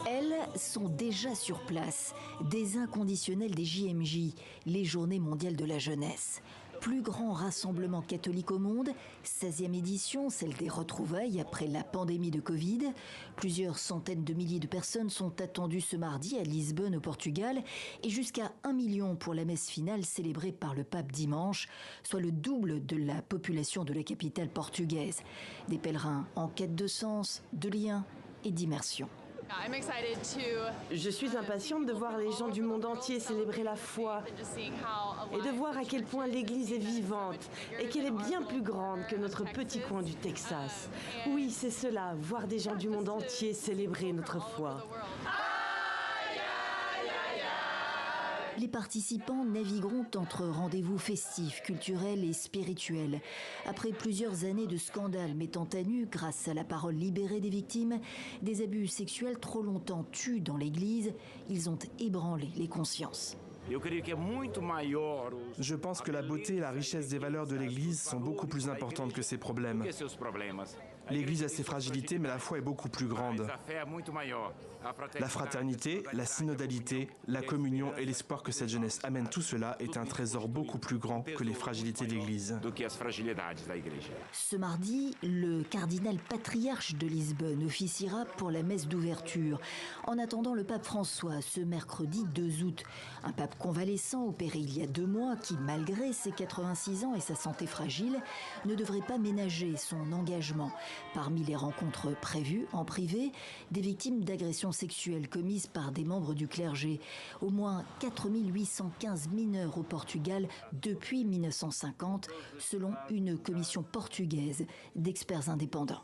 Elles sont déjà sur place, des inconditionnels des JMJ, les Journées mondiales de la jeunesse. Plus grand rassemblement catholique au monde, 16e édition, celle des retrouvailles après la pandémie de Covid. Plusieurs centaines de milliers de personnes sont attendues ce mardi à Lisbonne au Portugal et jusqu'à 1 million pour la messe finale célébrée par le pape dimanche, soit le double de la population de la capitale portugaise. Des pèlerins en quête de sens, de lien et d'immersion. Je suis impatiente de voir les gens du monde entier célébrer la foi et de voir à quel point l'Église est vivante et qu'elle est bien plus grande que notre petit coin du Texas. Oui, c'est cela, voir des gens du monde entier célébrer notre foi. Les participants navigueront entre rendez-vous festifs, culturels et spirituels. Après plusieurs années de scandales mettant à nu, grâce à la parole libérée des victimes, des abus sexuels trop longtemps tus dans l'Église, ils ont ébranlé les consciences. Je pense que la beauté et la richesse des valeurs de l'Église sont beaucoup plus importantes que ses problèmes. L'Église a ses fragilités, mais la foi est beaucoup plus grande. La fraternité, la synodalité, la communion et l'espoir que cette jeunesse amène, tout cela est un trésor beaucoup plus grand que les fragilités de l'Église. Ce mardi, le cardinal patriarche de Lisbonne officiera pour la messe d'ouverture. En attendant le pape François, ce mercredi 2 août, un pape convalescent opéré il y a 2 mois qui, malgré ses 86 ans et sa santé fragile, ne devrait pas ménager son engagement. Parmi les rencontres prévues en privé, des victimes d'agressions sexuelles commises par des membres du clergé. Au moins 4815 mineurs au Portugal depuis 1950, selon une commission portugaise d'experts indépendants.